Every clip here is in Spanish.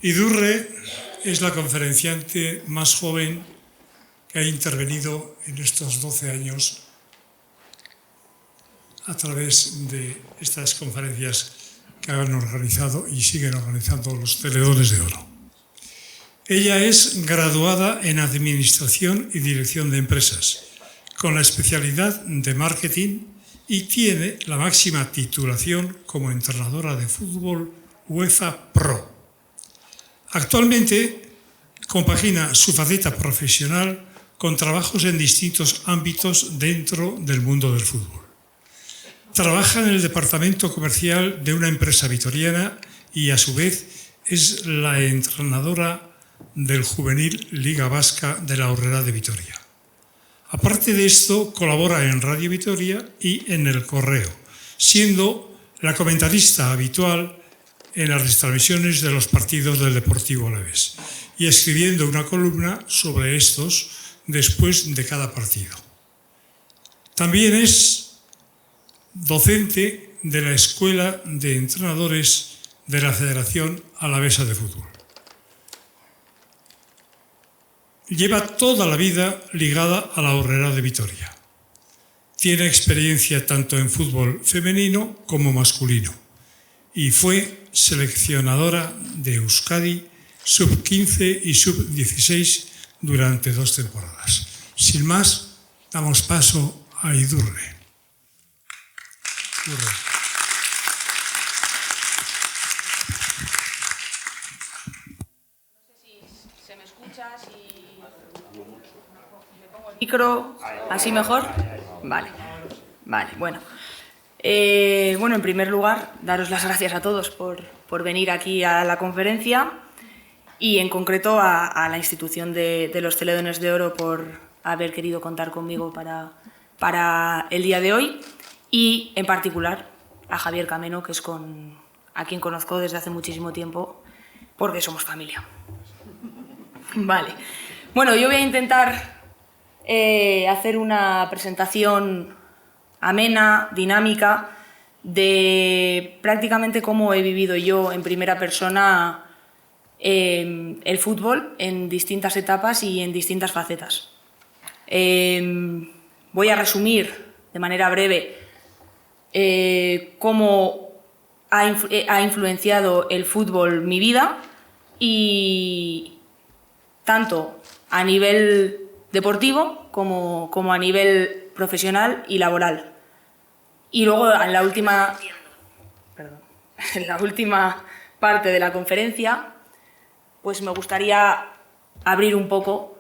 Idurre es la conferenciante más joven que ha intervenido en estos 12 años a través de estas conferencias que han organizado y siguen organizando los Teledones de Oro. Ella es graduada en Administración y Dirección de Empresas, con la especialidad de Marketing, y tiene la máxima titulación como entrenadora de fútbol UEFA Pro. Actualmente compagina su faceta profesional con trabajos en distintos ámbitos dentro del mundo del fútbol. Trabaja en el departamento comercial de una empresa vitoriana y, a su vez, es la entrenadora del juvenil Liga Vasca de la Horrera de Vitoria. Aparte de esto, colabora en Radio Vitoria y en El Correo, siendo la comentarista habitual en las retransmisiones de los partidos del Deportivo Alavés y escribiendo una columna sobre estos después de cada partido. También es docente de la Escuela de Entrenadores de la Federación Alavesa de Fútbol. Lleva toda la vida ligada a la Horrera de Vitoria. Tiene experiencia tanto en fútbol femenino como masculino y fue seleccionadora de Euskadi sub-15 y sub-16 durante 2 temporadas. Sin más, damos paso a Idurre. Micro, ¿así mejor? Vale, bueno. Bueno, en primer lugar, daros las gracias a todos por venir aquí a la conferencia y en concreto a la institución de los Teledones de Oro por haber querido contar conmigo para el día de hoy, y en particular a Javier Cameno, que es a quien conozco desde hace muchísimo tiempo porque somos familia. Vale. Bueno, yo voy a intentar hacer una presentación amena, dinámica, de prácticamente cómo he vivido yo en primera persona el fútbol en distintas etapas y en distintas facetas. Voy a resumir de manera breve cómo ha influenciado el fútbol mi vida, y tanto a nivel deportivo como a nivel profesional y laboral. Y luego en la última parte de la conferencia, pues me gustaría abrir un poco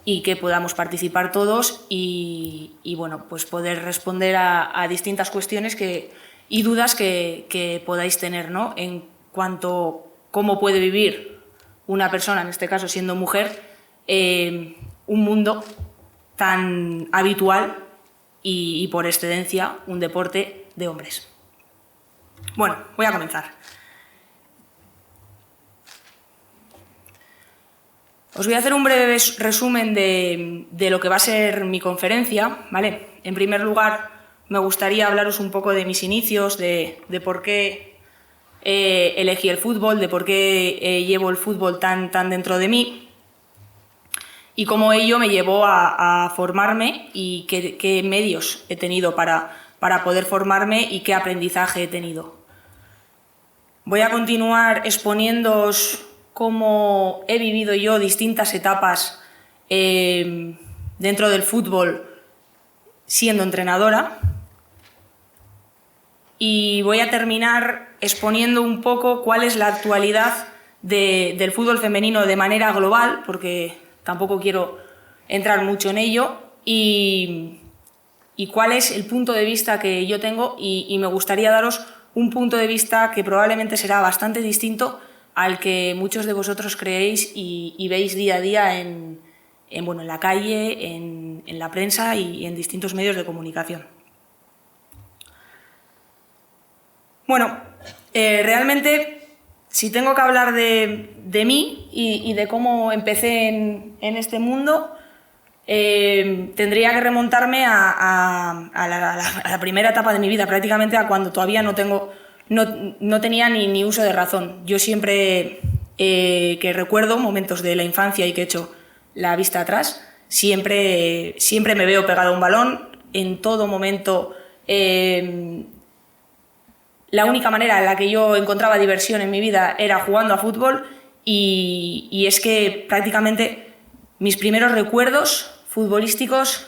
y que podamos participar todos y bueno, pues poder responder a distintas cuestiones y dudas que podáis tener, ¿no?, en cuanto a cómo puede vivir una persona, en este caso siendo mujer, un mundo tan habitual y por excedencia un deporte de hombres. Bueno, voy a comenzar. Os voy a hacer un breve resumen de lo que va a ser mi conferencia, ¿vale? En primer lugar, me gustaría hablaros un poco de mis inicios, de por qué elegí el fútbol, de por qué llevo el fútbol tan dentro de mí, y cómo ello me llevó a formarme y qué medios he tenido para poder formarme y qué aprendizaje he tenido. Voy a continuar exponiéndoos cómo he vivido yo distintas etapas dentro del fútbol siendo entrenadora, y voy a terminar exponiendo un poco cuál es la actualidad del fútbol femenino de manera global, porque tampoco quiero entrar mucho en ello, y cuál es el punto de vista que yo tengo, y me gustaría daros un punto de vista que probablemente será bastante distinto al que muchos de vosotros creéis y veis día a día en la calle, en la prensa y en distintos medios de comunicación. Bueno, realmente, si tengo que hablar de mí y de cómo empecé en este mundo, tendría que remontarme a la primera etapa de mi vida, prácticamente a cuando todavía no tenía ni uso de razón. Yo siempre que recuerdo, momentos de la infancia y que he hecho la vista atrás, siempre me veo pegado a un balón, en todo momento. La única manera en la que yo encontraba diversión en mi vida era jugando a fútbol y es que prácticamente mis primeros recuerdos futbolísticos,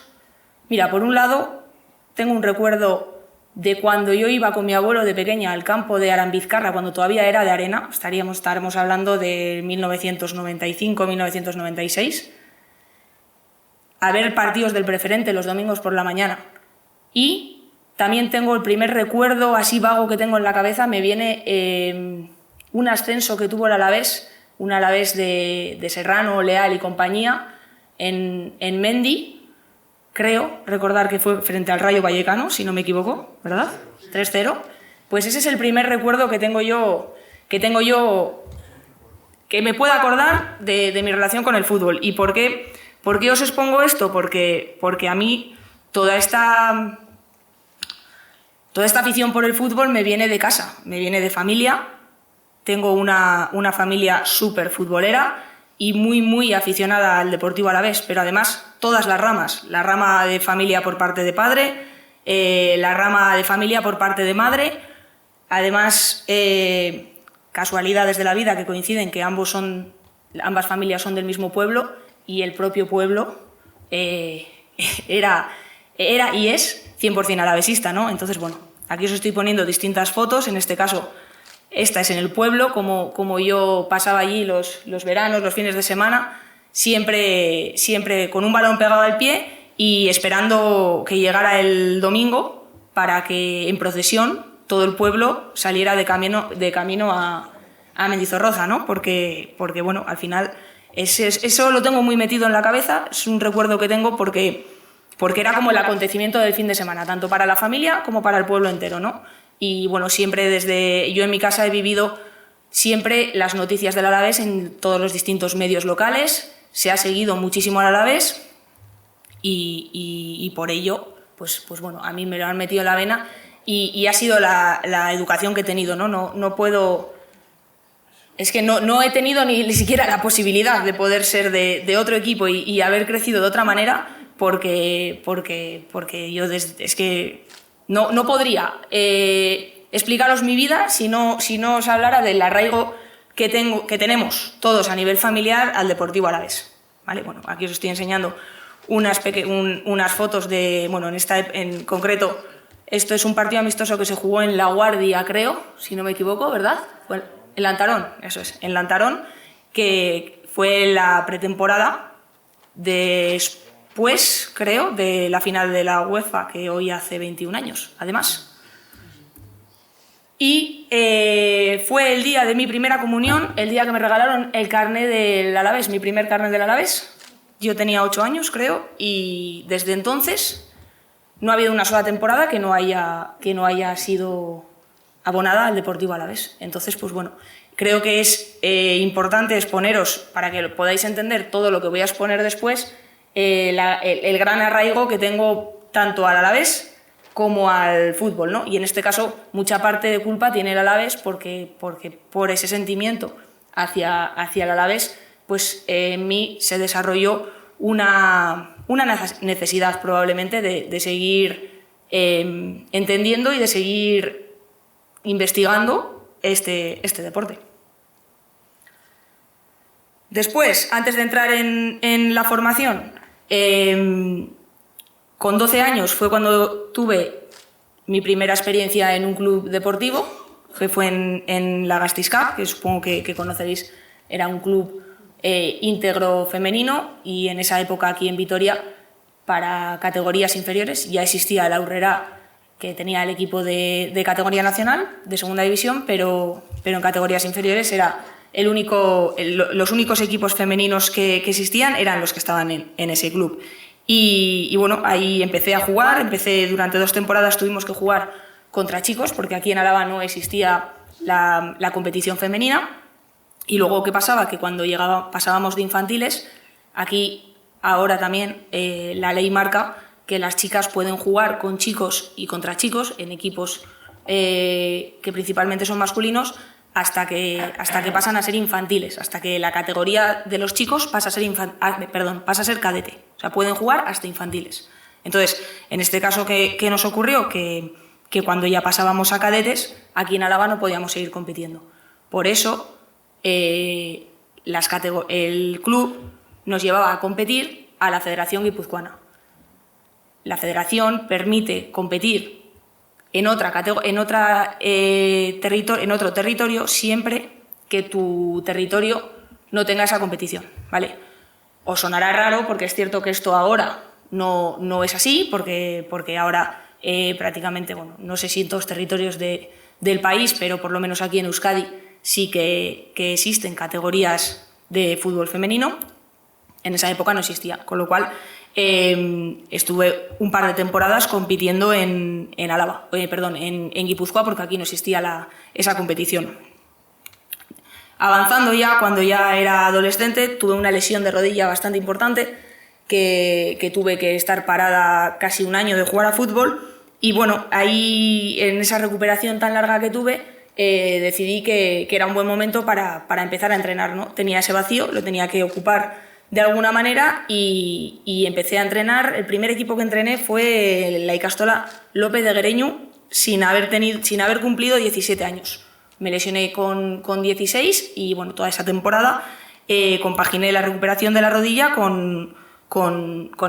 mira, por un lado tengo un recuerdo de cuando yo iba con mi abuelo de pequeña al campo de Arambizcarra, cuando todavía era de arena, estaremos hablando de 1995-1996, a ver partidos del Preferente los domingos por la mañana. Y también tengo el primer recuerdo así vago que tengo en la cabeza, me viene un ascenso que tuvo el Alavés, un Alavés de Serrano, Leal y compañía, en Mendi. Creo recordar que fue frente al Rayo Vallecano, si no me equivoco, ¿verdad? 3-0. Pues ese es el primer recuerdo que tengo yo, que me puedo acordar de mi relación con el fútbol. ¿Y por qué os expongo esto? Porque a mí toda esta afición por el fútbol me viene de casa, me viene de familia. Tengo una familia súper futbolera y muy aficionada al Deportivo Alavés, pero además todas las ramas, la rama de familia por parte de padre, la rama de familia por parte de madre, además casualidades de la vida que coinciden que ambas familias son del mismo pueblo y el propio pueblo era y es 100% alavesista, ¿no? Entonces, bueno, aquí os estoy poniendo distintas fotos, en este caso esta es en el pueblo, como yo pasaba allí los veranos, los fines de semana, siempre con un balón pegado al pie y esperando que llegara el domingo para que en procesión todo el pueblo saliera de camino a Mendizorroza, ¿no? Porque bueno, al final eso lo tengo muy metido en la cabeza, es un recuerdo que tengo porque era como el acontecimiento del fin de semana, tanto para la familia como para el pueblo entero, ¿no? Y bueno, siempre yo en mi casa he vivido siempre las noticias del Alavés en todos los distintos medios locales, se ha seguido muchísimo al Alavés y por ello, pues bueno, a mí me lo han metido en la vena y ha sido la educación que he tenido, ¿no? No puedo... Es que no he tenido ni siquiera la posibilidad de poder ser de otro equipo y haber crecido de otra manera porque yo es que no podría explicaros mi vida si no os hablara del arraigo que tenemos todos a nivel familiar al Deportivo Alavés, ¿vale? Bueno, aquí os estoy enseñando unas fotos de, bueno, en concreto, esto es un partido amistoso que se jugó en La Guardia, creo, si no me equivoco, ¿verdad? Bueno, en Lantarón, eso es, en Lantarón, que fue la pretemporada después, creo, de la final de la UEFA, que hoy hace 21 años, además. Y fue el día de mi primera comunión, el día que me regalaron el carné del Alavés, mi primer carné del Alavés. Yo tenía 8 años, creo, y desde entonces no ha habido una sola temporada que no haya sido abonada al Deportivo Alavés. Entonces, pues bueno, creo que es importante exponeros, para que podáis entender todo lo que voy a exponer después, el gran arraigo que tengo tanto al Alavés como al fútbol, ¿no? Y en este caso, mucha parte de culpa tiene el Alavés porque por ese sentimiento hacia el Alavés, pues en mí se desarrolló una necesidad probablemente de seguir entendiendo y de seguir investigando este deporte. Después, antes de entrar en la formación, con 12 años fue cuando tuve mi primera experiencia en un club deportivo, que fue en la Gasteiz Cup, que supongo que conoceréis, era un club íntegro femenino, y en esa época aquí en Vitoria, para categorías inferiores, ya existía el Aurrera, que tenía el equipo de categoría nacional, de segunda división, pero en categorías inferiores era los únicos equipos femeninos que existían eran los que estaban en ese club. Y bueno, ahí empecé a jugar, durante 2 temporadas tuvimos que jugar contra chicos, porque aquí en Álava no existía la competición femenina. Y luego, ¿qué pasaba? Que cuando pasábamos de infantiles, aquí ahora también la ley marca que las chicas pueden jugar con chicos y contra chicos en equipos que principalmente son masculinos, hasta que pasan a ser infantiles, hasta que la categoría de los chicos pasa a ser cadete. O sea, pueden jugar hasta infantiles. Entonces, en este caso, ¿qué nos ocurrió? Que cuando ya pasábamos a cadetes, aquí en Álava no podíamos seguir compitiendo. Por eso, el club nos llevaba a competir a la Federación Guipuzcoana. La federación permite competir en otro territorio siempre que tu territorio no tenga esa competición, ¿vale? Os sonará raro porque es cierto que esto ahora no es así, porque ahora prácticamente, bueno, no sé si en todos los territorios del país, pero por lo menos aquí en Euskadi sí que existen categorías de fútbol femenino. En esa época no existía, con lo cual estuve un par de temporadas compitiendo en Guipúzcoa, porque aquí no existía esa competición. Avanzando ya, cuando ya era adolescente, tuve una lesión de rodilla bastante importante, que tuve que estar parada casi un año de jugar a fútbol, y bueno, ahí en esa recuperación tan larga que tuve, decidí que era un buen momento para empezar a entrenar, ¿no? Tenía ese vacío, lo tenía que ocupar de alguna manera y empecé a entrenar. El primer equipo que entrené fue la Ikastola López de Guereñu, sin haber cumplido 17 años. Me lesioné con 16 y bueno, toda esa temporada compaginé la recuperación de la rodilla con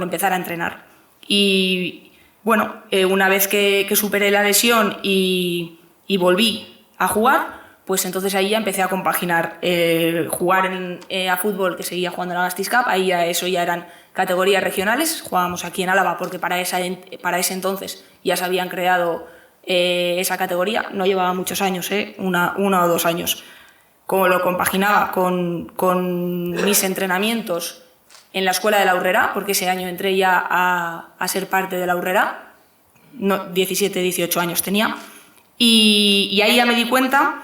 empezar a entrenar. Y bueno, una vez que superé la lesión y volví a jugar, pues entonces ahí ya empecé a compaginar jugar a fútbol, que seguía jugando en la Gasteiz Cup. Ahí ya eran categorías regionales, jugábamos aquí en Álava porque para ese entonces ya se habían creado esa categoría, no llevaba muchos años, una o 2 años. Como lo compaginaba con mis entrenamientos en la escuela de la Aurrera, porque ese año entré ya a ser parte de la Aurrera, 17, 18 años tenía, y ahí ya me di cuenta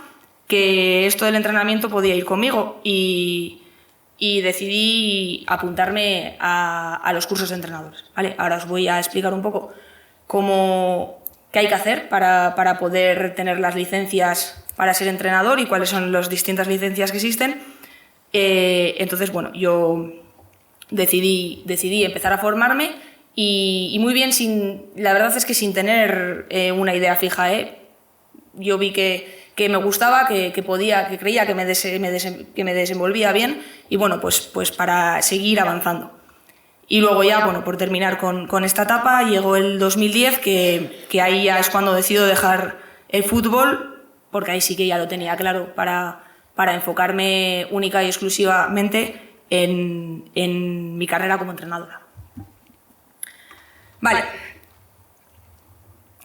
que esto del entrenamiento podía ir conmigo y decidí apuntarme a los cursos de entrenadores, ¿vale? Ahora os voy a explicar un poco qué hay que hacer para poder tener las licencias para ser entrenador y cuáles son las distintas licencias que existen. Entonces, bueno, yo decidí empezar a formarme y muy bien, la verdad es que sin tener una idea fija, yo vi que me gustaba, que creía que me desenvolvía bien y bueno, pues para seguir avanzando. Y luego ya, bueno, por terminar con esta etapa, llegó el 2010, que ahí ya es cuando decido dejar el fútbol, porque ahí sí que ya lo tenía claro para enfocarme única y exclusivamente en mi carrera como entrenadora. Vale.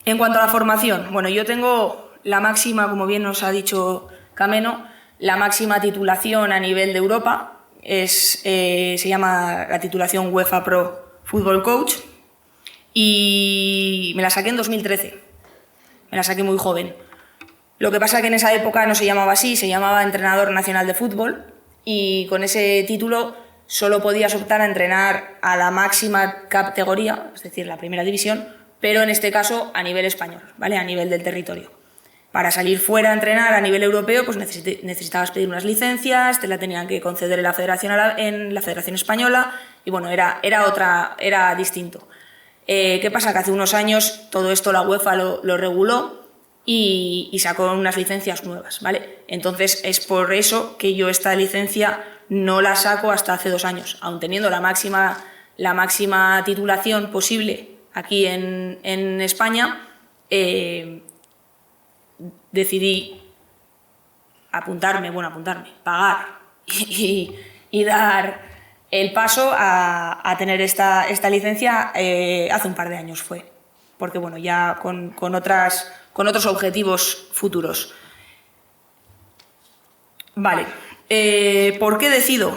En cuanto a la formación, bueno, yo tengo la máxima, como bien nos ha dicho Cameno, la máxima titulación a nivel de Europa. Se llama la titulación UEFA Pro Football Coach y me la saqué en 2013. Me la saqué muy joven. Lo que pasa es que en esa época no se llamaba así, se llamaba Entrenador Nacional de Fútbol y con ese título solo podías optar a entrenar a la máxima categoría, es decir, la primera división, pero en este caso a nivel español, ¿vale? A nivel del territorio. Para salir fuera a entrenar a nivel europeo, pues necesitabas pedir unas licencias, te la tenían que conceder en la Federación Española y bueno, era distinto. ¿Qué pasa? Que hace unos años todo esto la UEFA lo reguló y sacó unas licencias nuevas, ¿vale? Entonces es por eso que yo esta licencia no la saco hasta hace 2 años, aun teniendo la máxima titulación posible aquí en España. Decidí pagar y dar el paso a tener esta licencia hace un par de años fue, porque bueno, ya con otros objetivos futuros. Vale, ¿por qué decido?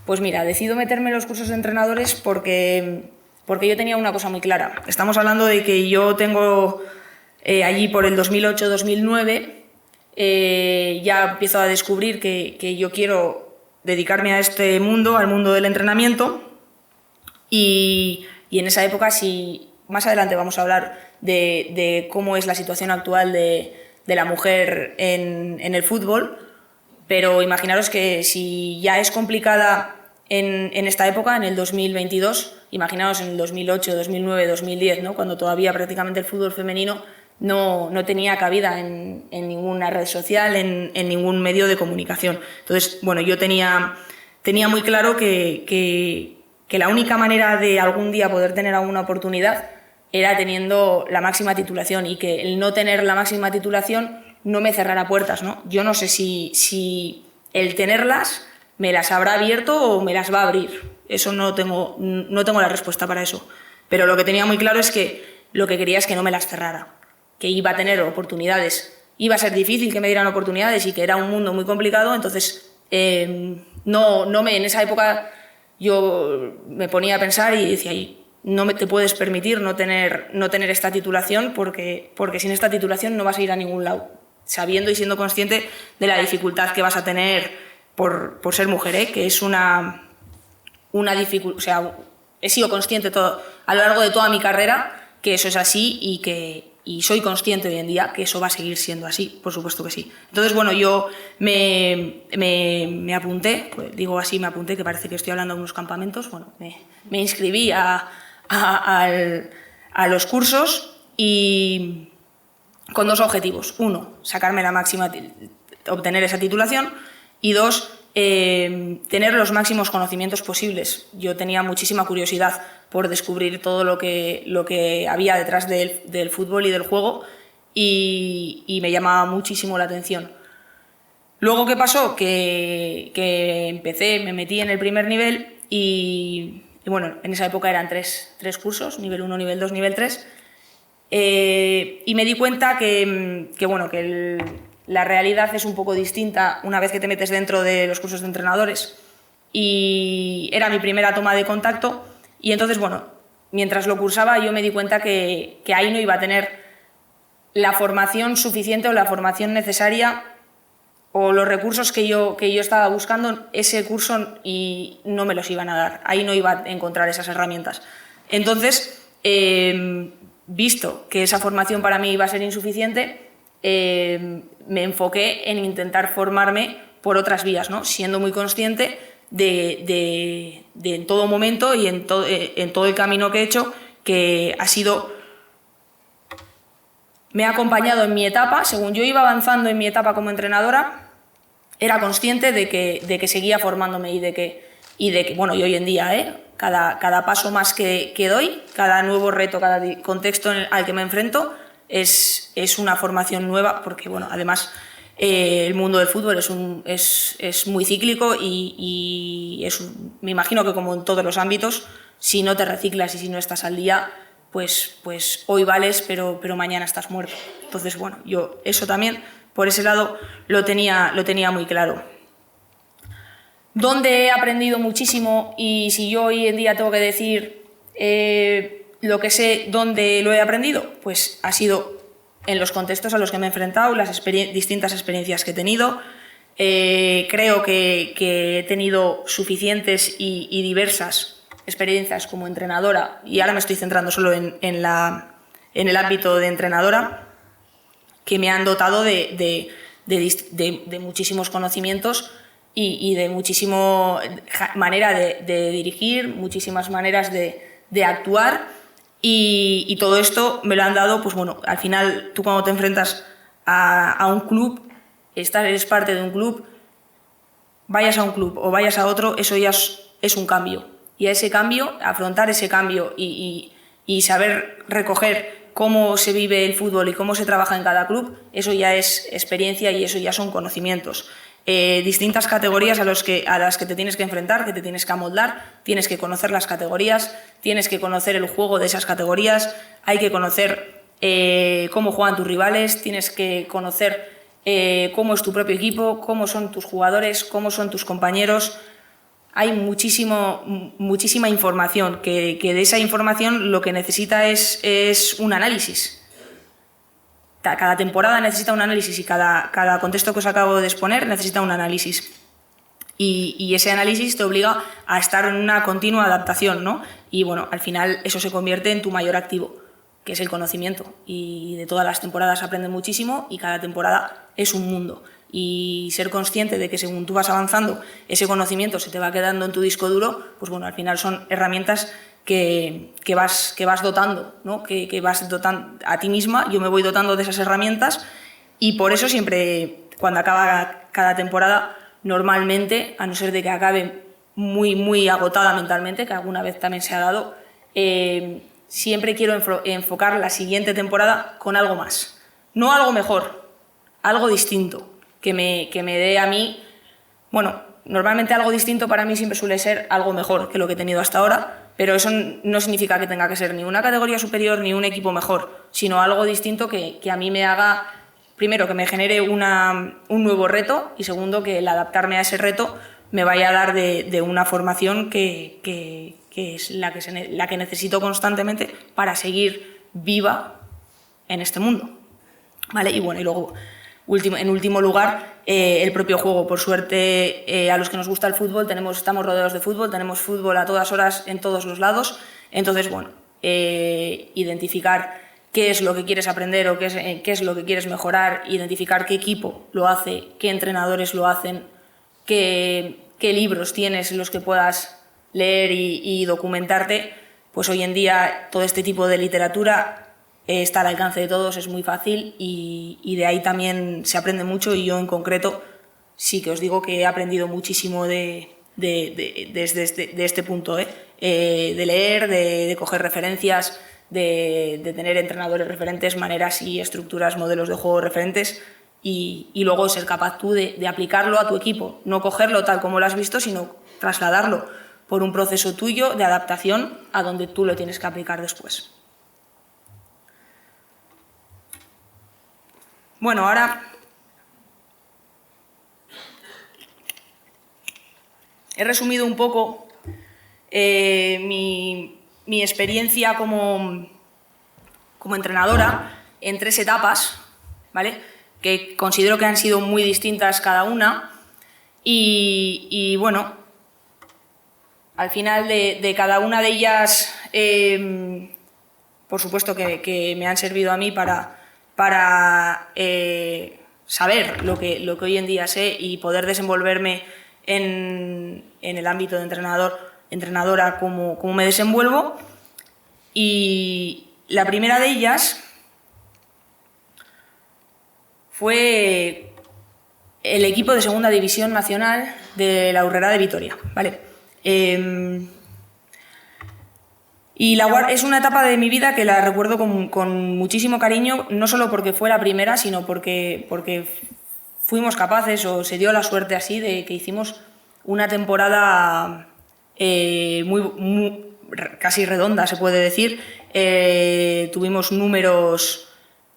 Pues mira, decido meterme en los cursos de entrenadores porque yo tenía una cosa muy clara. Estamos hablando de que yo tengo allí por el 2008-2009, ya empiezo a descubrir que yo quiero dedicarme a este mundo, al mundo del entrenamiento, y en esa época, si más adelante vamos a hablar de cómo es la situación actual de la mujer en el fútbol, pero imaginaros que si ya es complicada en esta época, en el 2022, imaginaos en el 2008, 2009, 2010, ¿no? Cuando todavía prácticamente el fútbol femenino no tenía cabida en ninguna red social, en ningún medio de comunicación. Entonces, bueno, yo tenía muy claro que la única manera de algún día poder tener alguna oportunidad era teniendo la máxima titulación, y que el no tener la máxima titulación no me cerrara puertas, ¿no? Yo no sé si el tenerlas me las habrá abierto o me las va a abrir. Eso no tengo la respuesta para eso. Pero lo que tenía muy claro es que lo que quería es que no me las cerrara, que iba a tener oportunidades. Iba a ser difícil que me dieran oportunidades y que era un mundo muy complicado. Entonces, en esa época yo me ponía a pensar y decía, no te puedes permitir no tener esta titulación porque sin esta titulación no vas a ir a ningún lado, sabiendo y siendo consciente de la dificultad que vas a tener por ser mujer, ¿eh? Que es una dificultad. O sea, he sido consciente a lo largo de toda mi carrera que eso es así y soy consciente hoy en día que eso va a seguir siendo así, por supuesto que sí. Entonces, bueno, yo me apunté, pues digo así, me apunté, que parece que estoy hablando de unos campamentos. Bueno, me inscribí a los cursos, y con dos objetivos. Uno, sacarme la máxima, obtener esa titulación, y dos, tener los máximos conocimientos posibles. Yo tenía muchísima curiosidad por descubrir todo lo que había detrás del fútbol y del juego, y me llamaba muchísimo la atención. Luego, ¿qué pasó? Que me metí en el primer nivel, y bueno, en esa época eran tres cursos, nivel 1, nivel 2, nivel 3, y me di cuenta que la realidad es un poco distinta una vez que te metes dentro de los cursos de entrenadores, y era mi primera toma de contacto. Y entonces, bueno, mientras lo cursaba yo me di cuenta que ahí no iba a tener la formación suficiente o la formación necesaria o los recursos que yo estaba buscando ese curso, y no me los iban a dar. Ahí no iba a encontrar esas herramientas. Entonces, visto que esa formación para mí iba a ser insuficiente, me enfoqué en intentar formarme por otras vías, ¿no? Siendo muy consciente de en todo momento y en todo el camino que he hecho, que me ha acompañado en mi etapa. Según yo iba avanzando en mi etapa como entrenadora, era consciente de que seguía formándome y de que bueno, y hoy en día, cada paso más que doy, cada nuevo reto, cada contexto al que me enfrento, es una formación nueva, porque bueno, además el mundo del fútbol es muy cíclico, y me imagino que, como en todos los ámbitos, si no te reciclas y si no estás al día, pues hoy vales, pero mañana estás muerto. Entonces, bueno, yo eso también, por ese lado, lo tenía muy claro. ¿Dónde he aprendido muchísimo? Y si yo hoy en día tengo que decir lo que sé, ¿dónde lo he aprendido? Pues ha sido en los contextos a los que me he enfrentado, las distintas experiencias que he tenido. Creo que he tenido suficientes y diversas experiencias como entrenadora, y ahora me estoy centrando solo en el ámbito de entrenadora, que me han dotado de muchísimos conocimientos y de muchísima manera de dirigir, muchísimas maneras de actuar, y todo esto me lo han dado. Pues bueno, al final tú, cuando te enfrentas a un club, eres parte de un club, vayas a un club o vayas a otro, eso ya es un cambio. Y a ese cambio, afrontar ese cambio y saber recoger cómo se vive el fútbol y cómo se trabaja en cada club, eso ya es experiencia y eso ya son conocimientos. Distintas categorías a las que te tienes que enfrentar, que te tienes que amoldar, tienes que conocer las categorías, tienes que conocer el juego de esas categorías, hay que conocer cómo juegan tus rivales, tienes que conocer cómo es tu propio equipo, cómo son tus jugadores, cómo son tus compañeros. Hay muchísima información, que de esa información lo que necesita es un análisis. Cada temporada necesita un análisis, y cada contexto que os acabo de exponer necesita un análisis. Y ese análisis te obliga a estar en una continua adaptación, ¿no? Y bueno, al final eso se convierte en tu mayor activo. que es el conocimiento. Y de todas las temporadas aprendes muchísimo y cada temporada es un mundo. Y ser consciente de que según tú vas avanzando, ese conocimiento se te va quedando en tu disco duro, pues bueno, al final son herramientas que vas dotando, ¿no? que vas dotando a ti misma. Yo me voy dotando de esas herramientas y por eso siempre, cuando acaba cada temporada, normalmente, a no ser de que acabe muy, muy agotada mentalmente, que alguna vez también se ha dado, siempre quiero enfocar la siguiente temporada con algo más. No algo mejor, algo distinto, que me dé a mí, bueno, normalmente algo distinto para mí siempre suele ser algo mejor que lo que he tenido hasta ahora, pero eso no significa que tenga que ser ni una categoría superior ni un equipo mejor, sino algo distinto que a mí me haga, primero, que me genere un nuevo reto y segundo, que el adaptarme a ese reto me vaya a dar de una formación que es la que necesito constantemente para seguir viva en este mundo. ¿Vale? Y bueno, y luego, en último lugar, el propio juego. Por suerte, a los que nos gusta el fútbol, estamos rodeados de fútbol, tenemos fútbol a todas horas en todos los lados. Entonces, bueno, identificar qué es lo que quieres aprender o qué es lo que quieres mejorar, identificar qué equipo lo hace, qué entrenadores lo hacen, qué libros tienes en los que puedas leer y documentarte, pues hoy en día todo este tipo de literatura está al alcance de todos, es muy fácil y de ahí también se aprende mucho y yo en concreto sí que os digo que he aprendido muchísimo desde este punto, de leer, de coger referencias, de tener entrenadores referentes, maneras y estructuras, modelos de juego referentes y luego ser capaz tú de aplicarlo a tu equipo, no cogerlo tal como lo has visto, sino trasladarlo por un proceso tuyo de adaptación a donde tú lo tienes que aplicar después. Bueno, ahora he resumido un poco mi experiencia como entrenadora en 3 etapas, ¿vale? Que considero que han sido muy distintas cada una y bueno, al final de cada una de ellas, por supuesto que me han servido a mí para saber lo que hoy en día sé y poder desenvolverme en el ámbito de entrenadora como me desenvuelvo. Y la primera de ellas fue el equipo de Segunda División Nacional de la Aurrera de Vitoria, ¿vale? Y es una etapa de mi vida que la recuerdo con muchísimo cariño, no solo porque fue la primera, sino porque fuimos capaces, o se dio la suerte así, de que hicimos una temporada casi redonda, se puede decir. Tuvimos números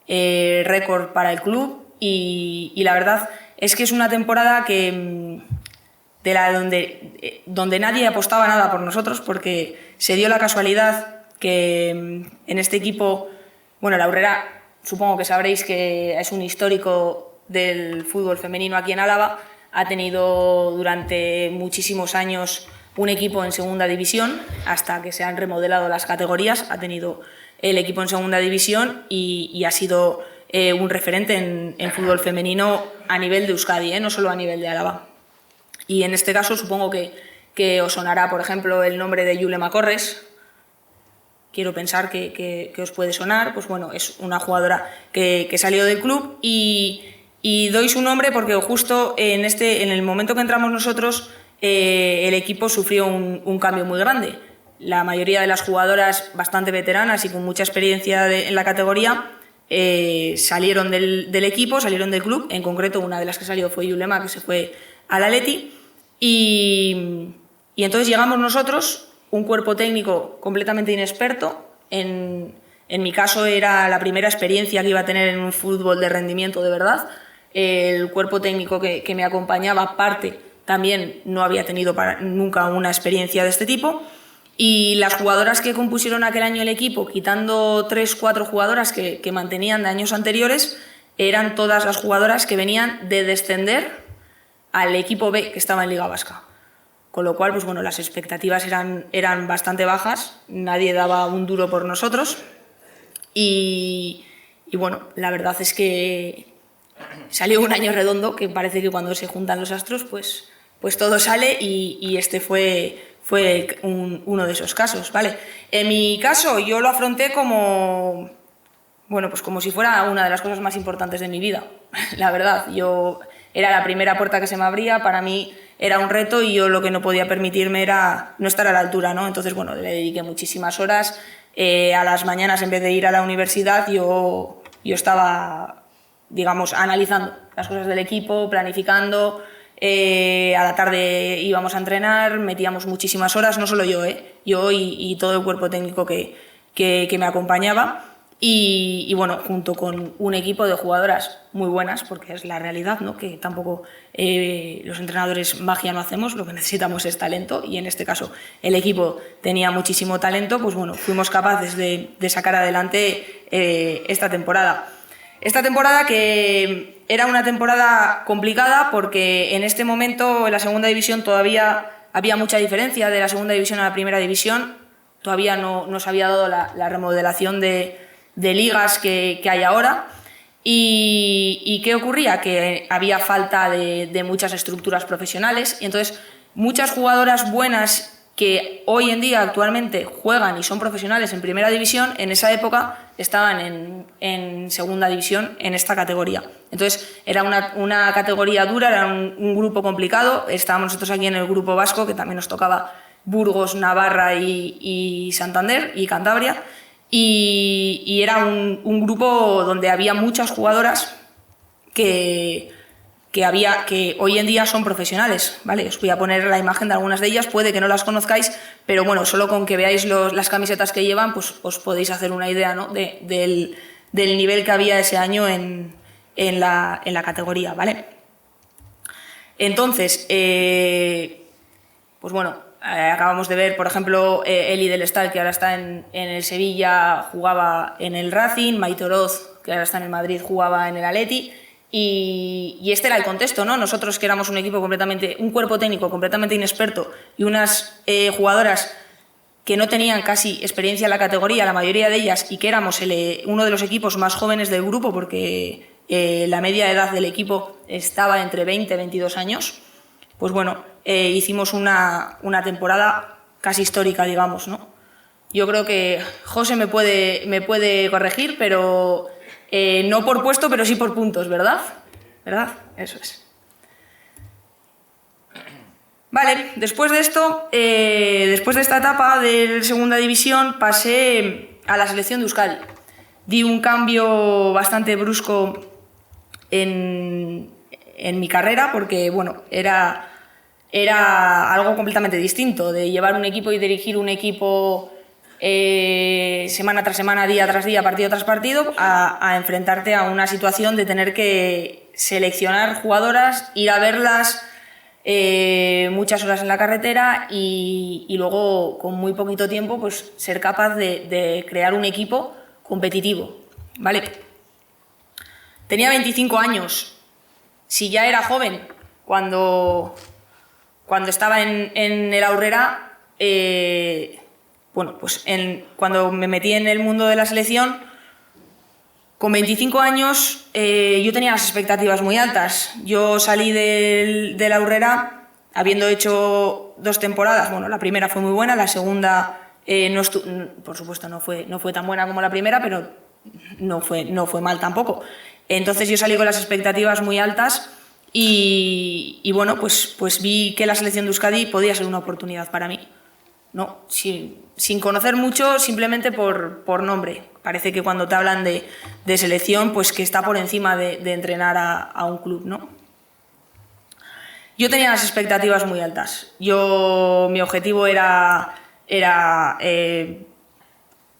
récord para el club y la verdad es que es una temporada donde nadie apostaba nada por nosotros, porque se dio la casualidad que en este equipo, bueno, la Aurrera, supongo que sabréis que es un histórico del fútbol femenino aquí en Álava, ha tenido durante muchísimos años un equipo en segunda división, hasta que se han remodelado las categorías, ha tenido el equipo en segunda división y ha sido un referente en fútbol femenino a nivel de Euskadi, no solo a nivel de Álava. Y en este caso supongo que os sonará, por ejemplo, el nombre de Yulema Corres. Quiero pensar que os puede sonar. Pues bueno, es una jugadora que salió del club y doy su nombre porque justo en el momento que entramos nosotros el equipo sufrió un cambio muy grande. La mayoría de las jugadoras bastante veteranas y con mucha experiencia en la categoría salieron del equipo, salieron del club. En concreto, una de las que salió fue Yulema, que se fue al Atleti, y entonces llegamos nosotros, un cuerpo técnico completamente inexperto. En mi caso era la primera experiencia que iba a tener en un fútbol de rendimiento de verdad. El cuerpo técnico que me acompañaba, parte, también no había tenido nunca una experiencia de este tipo. Y las jugadoras que compusieron aquel año el equipo, quitando 3-4 jugadoras que mantenían de años anteriores, eran todas las jugadoras que venían de descender al equipo B que estaba en Liga Vasca. Con lo cual, pues bueno, las expectativas eran bastante bajas, nadie daba un duro por nosotros Y bueno, la verdad es que salió un año redondo, que parece que cuando se juntan los astros, pues todo sale, y este fue uno de esos casos, ¿vale? En mi caso, yo lo afronté como, bueno, pues como si fuera una de las cosas más importantes de mi vida, la verdad. Era la primera puerta que se me abría, para mí era un reto, y yo lo que no podía permitirme era no estar a la altura, ¿no? Entonces, bueno, le dediqué muchísimas horas. A las mañanas, en vez de ir a la universidad, yo estaba, digamos, analizando las cosas del equipo, planificando. A la tarde íbamos a entrenar, metíamos muchísimas horas, no solo yo, yo y todo el cuerpo técnico que me acompañaba. Y bueno, junto con un equipo de jugadoras muy buenas, porque es la realidad, ¿no? Que tampoco los entrenadores magia no hacemos, lo que necesitamos es talento, y en este caso el equipo tenía muchísimo talento. Pues bueno, fuimos capaces de sacar adelante esta temporada. Esta temporada, que era una temporada complicada, porque en este momento en la segunda división todavía había mucha diferencia de la segunda división a la primera división. Todavía no se había dado la remodelación de ligas que hay ahora. ¿Y qué ocurría? Que había falta de muchas estructuras profesionales, y entonces muchas jugadoras buenas que hoy en día actualmente juegan y son profesionales en primera división, en esa época estaban en segunda división, en esta categoría. Entonces era una categoría dura, era un grupo complicado. Estábamos nosotros aquí en el grupo vasco, que también nos tocaba Burgos, Navarra y Santander y Cantabria, y era un grupo donde había muchas jugadoras que hoy en día son profesionales, ¿vale? Os voy a poner la imagen de algunas de ellas, puede que no las conozcáis, pero bueno, solo con que veáis las camisetas que llevan, pues os podéis hacer una idea, ¿no? del nivel que había ese año en la categoría, ¿vale? Entonces, pues bueno, acabamos de ver, por ejemplo, Eli del Estal, que ahora está en el Sevilla, jugaba en el Racing; Maite Oroz, que ahora está en el Madrid, jugaba en el Atleti. Y este era el contexto, ¿no? Nosotros, que éramos un cuerpo técnico completamente inexperto, y unas jugadoras que no tenían casi experiencia en la categoría, la mayoría de ellas, y que éramos uno de los equipos más jóvenes del grupo, porque la media de edad del equipo estaba entre 20 y 22 años, pues bueno, hicimos una temporada casi histórica, digamos, ¿no? Yo creo que José me puede corregir, pero no por puesto, pero sí por puntos, ¿verdad? ¿Verdad? Eso es. Vale, después de esto, después de esta etapa de segunda división, pasé a la selección de Euskadi. Di un cambio bastante brusco en mi carrera, porque bueno, era algo completamente distinto, de llevar un equipo y dirigir un equipo semana tras semana, día tras día, partido tras partido, a enfrentarte a una situación de tener que seleccionar jugadoras, ir a verlas muchas horas en la carretera, y luego, con muy poquito tiempo, pues ser capaz de crear un equipo competitivo, ¿vale? Tenía 25 años. Si ya era joven cuando estaba en el Aurrera, bueno, pues cuando me metí en el mundo de la selección, con 25 años, yo tenía las expectativas muy altas. Yo salí del Aurrera habiendo hecho 2 temporadas. Bueno, la primera fue muy buena, la segunda, por supuesto, no fue tan buena como la primera, pero no fue mal tampoco. Entonces yo salí con las expectativas muy altas, y bueno, pues vi que la selección de Euskadi podía ser una oportunidad para mí, ¿no? Sin conocer mucho, simplemente por nombre. Parece que cuando te hablan de selección, pues que está por encima de entrenar a un club, ¿no? Yo tenía las expectativas muy altas. Mi objetivo era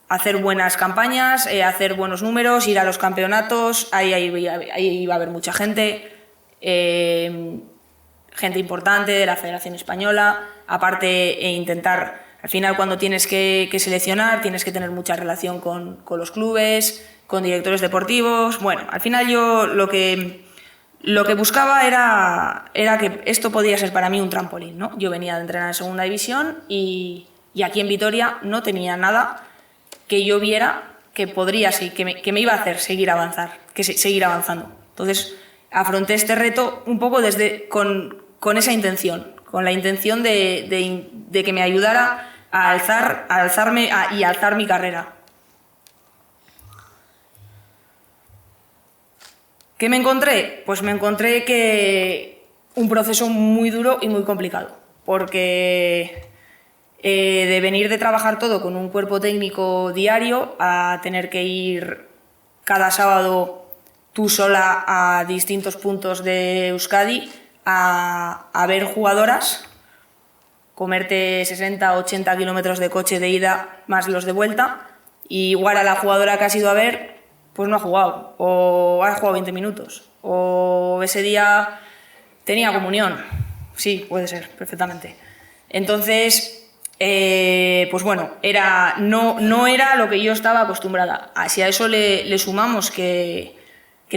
hacer buenas campañas, hacer buenos números, ir a los campeonatos. Ahí iba a haber mucha gente, gente importante de la Federación Española. Aparte, intentar, al final, cuando tienes que seleccionar, tienes que tener mucha relación con los clubes, con directores deportivos. Bueno, al final yo lo que buscaba era que esto podía ser para mí un trampolín, ¿no? Yo venía de entrenar en segunda división, y aquí en Vitoria no tenía nada que yo viera que podría, sí, que me iba a hacer seguir avanzando. Entonces, afronté este reto un poco con esa intención, con la intención de que me ayudara a alzarme y alzar mi carrera. ¿Qué me encontré? Pues me encontré que un proceso muy duro y muy complicado, porque de venir de trabajar todo con un cuerpo técnico diario a tener que ir cada sábado tú sola a distintos puntos de Euskadi a ver jugadoras, comerte 60 o 80 kilómetros de coche de ida más los de vuelta, y igual a la jugadora que has ido a ver pues no ha jugado, o ha jugado 20 minutos, o ese día tenía comunión. Sí, puede ser, perfectamente. Entonces, pues bueno, no era lo que yo estaba acostumbrada. Si a eso le sumamos que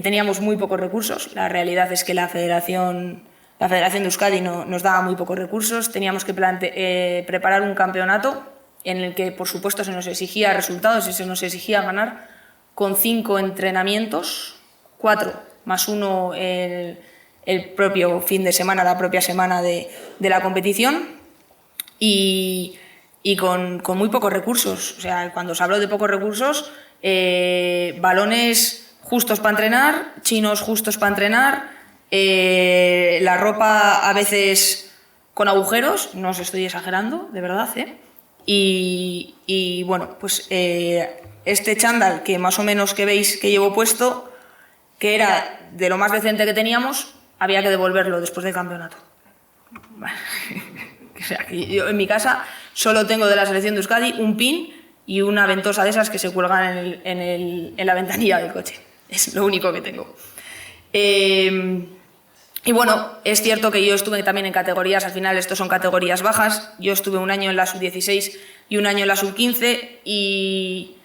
teníamos muy pocos recursos, la realidad es que la Federación de Euskadi nos daba muy pocos recursos, teníamos que preparar un campeonato en el que, por supuesto, se nos exigía resultados y se nos exigía ganar, con 5 entrenamientos, 4 más 1 el propio fin de semana, la propia semana de la competición, y con muy pocos recursos. O sea, cuando os hablo de pocos recursos, balones justos para entrenar, chinos justos para entrenar, la ropa a veces con agujeros, no os estoy exagerando, de verdad, y bueno, pues este chándal que más o menos que veis que llevo puesto, que era de lo más decente que teníamos, había que devolverlo después del campeonato. O sea, que yo en mi casa solo tengo de la selección de Euskadi un pin y una ventosa de esas que se cuelgan en la ventanilla del coche. Es lo único que tengo. Y bueno, es cierto que yo estuve también en categorías, al final estos son categorías bajas. Yo estuve un año en la sub-16 y un año en la sub-15 y,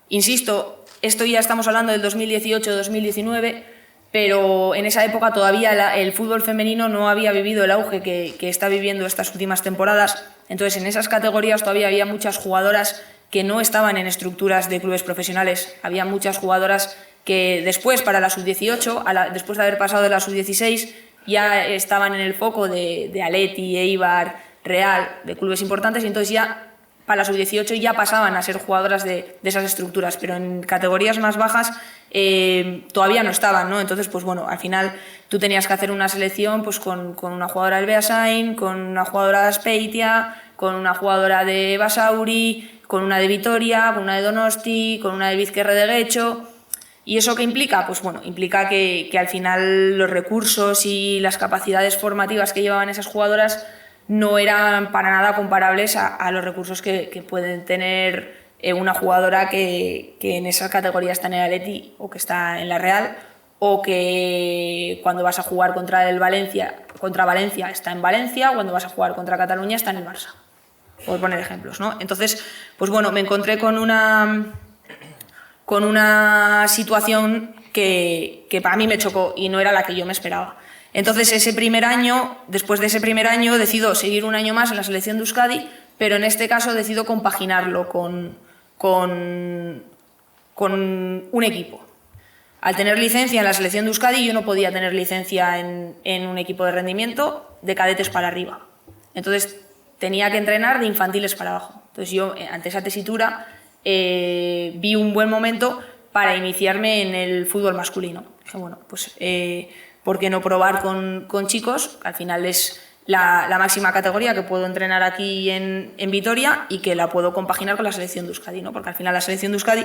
insisto, esto ya estamos hablando del 2018-2019, pero en esa época todavía el fútbol femenino no había vivido el auge que está viviendo estas últimas temporadas. Entonces, en esas categorías todavía había muchas jugadoras que no estaban en estructuras de clubes profesionales. Había muchas jugadoras que después, para la sub-18, después de haber pasado de la sub-16, ya estaban en el foco de Atleti, Eibar, Real, de clubes importantes, y entonces ya para la sub-18 ya pasaban a ser jugadoras de esas estructuras, pero en categorías más bajas todavía no estaban, ¿no? Entonces, pues bueno, al final tú tenías que hacer una selección pues con una jugadora del Beasain, con una jugadora de Azpeitia, con una jugadora de Basauri, con una de Vitoria, con una de Donosti, con una de Bizkerre de Guecho. ¿Y eso qué implica? Pues bueno, implica que al final los recursos y las capacidades formativas que llevaban esas jugadoras no eran para nada comparables a los recursos que pueden tener una jugadora que en esas categorías está en el Atleti o que está en la Real, o que cuando vas a jugar contra Valencia está en Valencia, o cuando vas a jugar contra Cataluña está en el Barça, por poner ejemplos, ¿no? Entonces, pues bueno, me encontré con una situación que para mí me chocó y no era la que yo me esperaba. Entonces, después de ese primer año, decido seguir un año más en la selección de Euskadi, pero en este caso decido compaginarlo con un equipo. Al tener licencia en la selección de Euskadi, yo no podía tener licencia en un equipo de rendimiento de cadetes para arriba. Entonces, tenía que entrenar de infantiles para abajo. Entonces, yo, ante esa tesitura, vi un buen momento para iniciarme en el fútbol masculino. Dije, bueno, pues ¿por qué no probar con chicos? Al final es la máxima categoría que puedo entrenar aquí en Vitoria y que la puedo compaginar con la selección de Euskadi, ¿no? Porque al final la selección de Euskadi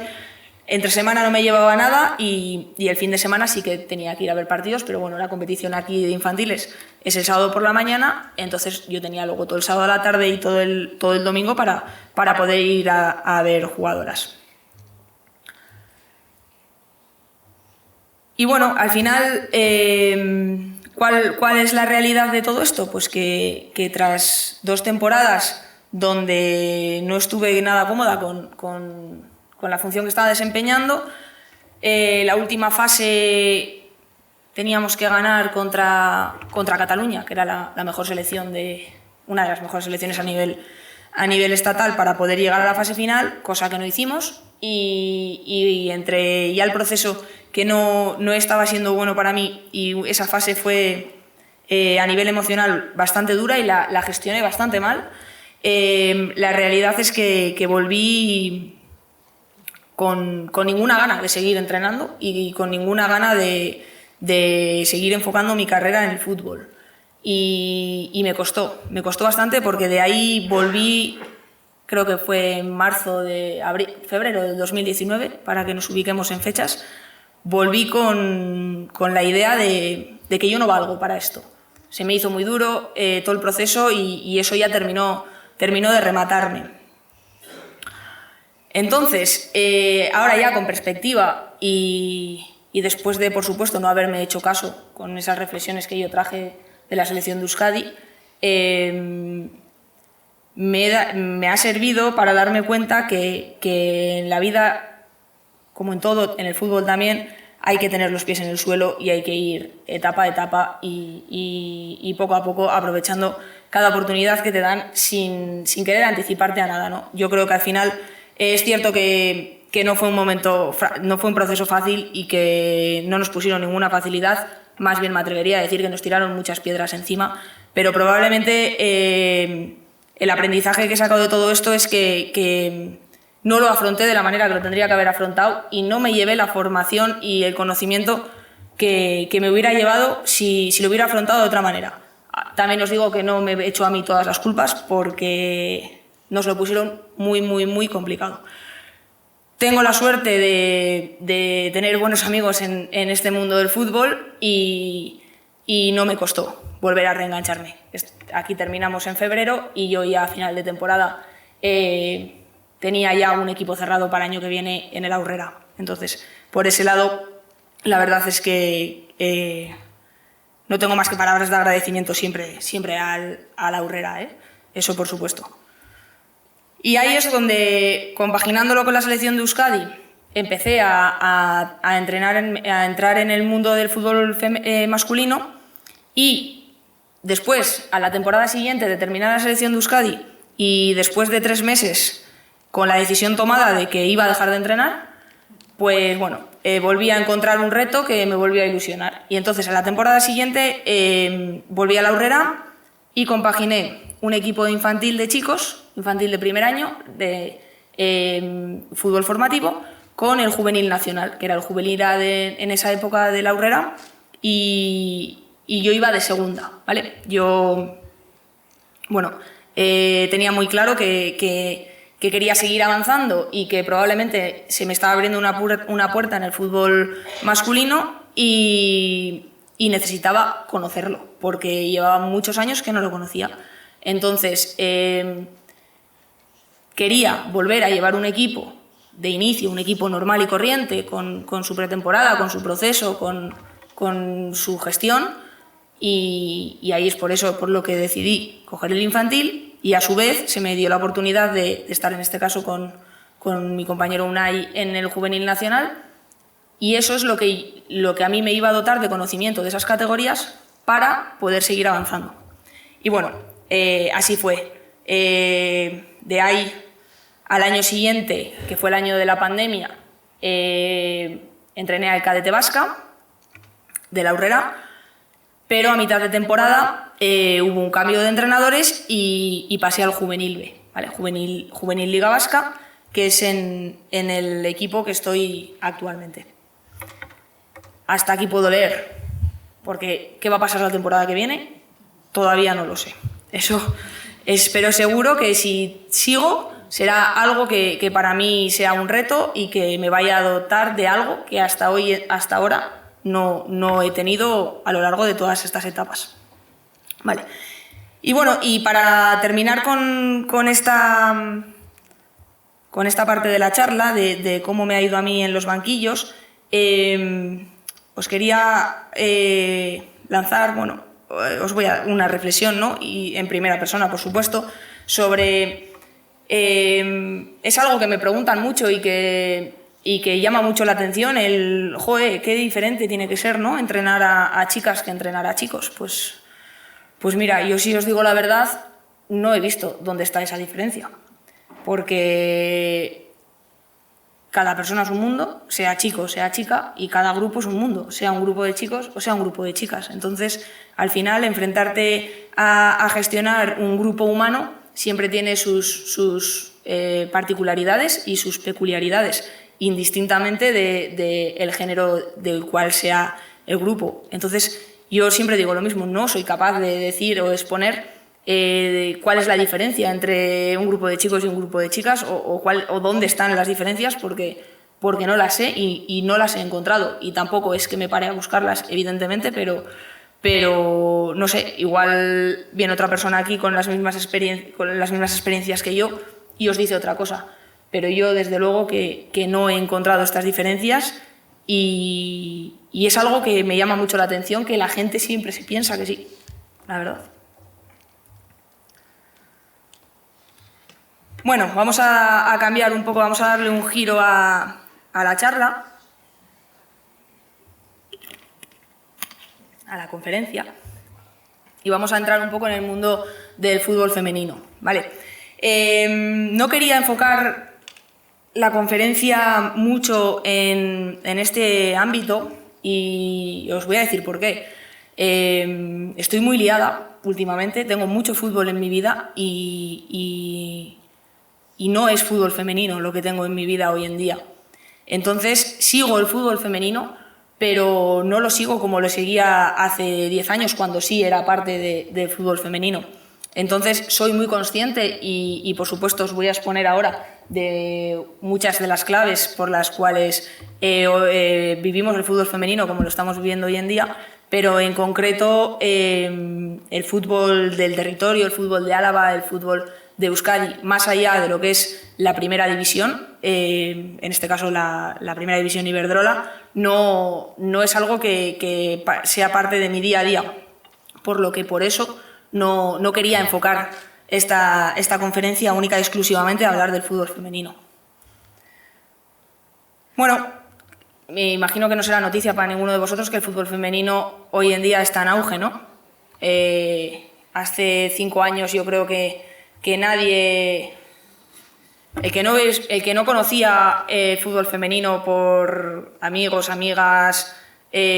entre semana no me llevaba nada y el fin de semana sí que tenía que ir a ver partidos, pero bueno, la competición aquí de infantiles es el sábado por la mañana, entonces yo tenía luego todo el sábado a la tarde y todo el domingo para poder ir a ver jugadoras. Y bueno, al final, ¿cuál es la realidad de todo esto? Pues que tras 2 temporadas donde no estuve nada cómoda con la función que estaba desempeñando, la última fase teníamos que ganar contra Cataluña, que era la mejor selección una de las mejores selecciones a nivel estatal para poder llegar a la fase final, cosa que no hicimos, y entre ya el proceso que no estaba siendo bueno para mí y esa fase fue a nivel emocional bastante dura y la gestioné bastante mal, la realidad es que volví con ninguna gana de seguir entrenando y con ninguna gana de seguir enfocando mi carrera en el fútbol. Y me costó bastante porque de ahí volví, creo que fue en febrero de 2019, para que nos ubiquemos en fechas, volví con la idea de que yo no valgo para esto. Se me hizo muy duro todo el proceso y eso ya terminó de rematarme. Entonces, ahora ya con perspectiva y después de, por supuesto, no haberme hecho caso con esas reflexiones que yo traje de la selección de Euskadi, me ha servido para darme cuenta que en la vida, como en todo, en el fútbol también, hay que tener los pies en el suelo y hay que ir etapa a etapa y poco a poco aprovechando cada oportunidad que te dan sin querer anticiparte a nada, ¿no? Yo creo que al final es cierto que no fue un proceso fácil y que no nos pusieron ninguna facilidad, más bien me atrevería a decir que nos tiraron muchas piedras encima, pero probablemente el aprendizaje que he sacado de todo esto es que no lo afronté de la manera que lo tendría que haber afrontado y no me llevé la formación y el conocimiento que me hubiera llevado si lo hubiera afrontado de otra manera. También os digo que no me he hecho a mí todas las culpas porque nos lo pusieron muy, muy, muy complicado. Tengo la suerte de tener buenos amigos en este mundo del fútbol y no me costó volver a reengancharme. Aquí terminamos en febrero y yo ya a final de temporada tenía ya un equipo cerrado para el año que viene en el Aurrera. Entonces, por ese lado, la verdad es que no tengo más que palabras de agradecimiento siempre al Aurrera, eso por supuesto. Y ahí es donde, compaginándolo con la selección de Euskadi, empecé a entrar en el mundo del fútbol masculino y después, a la temporada siguiente de terminar la selección de Euskadi y después de 3 meses con la decisión tomada de que iba a dejar de entrenar, pues bueno, volví a encontrar un reto que me volvió a ilusionar. Y entonces a la temporada siguiente volví a la Aurrera y compaginé un equipo infantil de chicos, infantil de primer año, de fútbol formativo, con el juvenil nacional, que era el juvenil en esa época de la Aurrera, y yo iba de segunda, ¿vale? Yo, bueno, tenía muy claro que quería seguir avanzando y que probablemente se me estaba abriendo una puerta en el fútbol masculino y necesitaba conocerlo, porque llevaba muchos años que no lo conocía. Entonces, quería volver a llevar un equipo de inicio, un equipo normal y corriente, con su pretemporada, con su proceso, con su gestión, y ahí es por lo que decidí coger el infantil y a su vez se me dio la oportunidad de estar en este caso con mi compañero Unai en el juvenil nacional, y eso es lo que a mí me iba a dotar de conocimiento de esas categorías para poder seguir avanzando. Y bueno, así fue. De ahí al año siguiente, que fue el año de la pandemia, entrené al cadete vasca de la Aurrera, pero a mitad de temporada hubo un cambio de entrenadores y pasé al juvenil B, ¿vale? Juvenil Liga Vasca, que es en el equipo que estoy actualmente. Hasta aquí puedo leer, porque ¿qué va a pasar la temporada que viene? Todavía no lo sé. Eso espero seguro que si sigo será algo que para mí sea un reto y que me vaya a dotar de algo que hasta ahora no he tenido a lo largo de todas estas etapas. Vale. Y bueno, y para terminar con esta parte de la charla, de cómo me ha ido a mí en los banquillos, os quería lanzar, bueno, os voy a una reflexión, ¿no? Y en primera persona, por supuesto, sobre... es algo que me preguntan mucho y que llama mucho la atención, joder, qué diferente tiene que ser, ¿no? Entrenar a chicas que entrenar a chicos. Pues mira, yo si os digo la verdad, no he visto dónde está esa diferencia. Porque cada persona es un mundo, sea chico o sea chica, y cada grupo es un mundo, sea un grupo de chicos o sea un grupo de chicas. Entonces, al final, enfrentarte a gestionar un grupo humano siempre tiene sus particularidades y sus peculiaridades, indistintamente del género del cual sea el grupo. Entonces, yo siempre digo lo mismo, no soy capaz de decir o exponer cuál es la diferencia entre un grupo de chicos y un grupo de chicas o dónde están las diferencias porque no las sé y no las he encontrado. Y tampoco es que me pare a buscarlas, evidentemente, pero no sé, igual viene otra persona aquí con las mismas experiencias que yo y os dice otra cosa. Pero yo, desde luego, que no he encontrado estas diferencias y es algo que me llama mucho la atención, que la gente siempre se piensa que sí, la verdad. Bueno, vamos a cambiar un poco, vamos a darle un giro a la charla, a la conferencia, y vamos a entrar un poco en el mundo del fútbol femenino, ¿vale? No quería enfocar la conferencia mucho en este ámbito y os voy a decir por qué. Estoy muy liada últimamente, tengo mucho fútbol en mi vida y no es fútbol femenino lo que tengo en mi vida hoy en día. Entonces, sigo el fútbol femenino, pero no lo sigo como lo seguía hace 10 años, cuando sí era parte del fútbol femenino. Entonces, soy muy consciente y, por supuesto, os voy a exponer ahora de muchas de las claves por las cuales vivimos el fútbol femenino como lo estamos viviendo hoy en día, pero en concreto el fútbol del territorio, el fútbol de Álava, el fútbol de Euskadi, más allá de lo que es la primera división, en este caso la primera división Iberdrola, no es algo que sea parte de mi día a día, por lo que por eso no quería enfocar esta conferencia única y exclusivamente a hablar del fútbol femenino. Bueno, me imagino que no será noticia para ninguno de vosotros que el fútbol femenino hoy en día está en auge, ¿no? Hace 5 años yo creo que nadie, el que no conocía el fútbol femenino por amigos, amigas,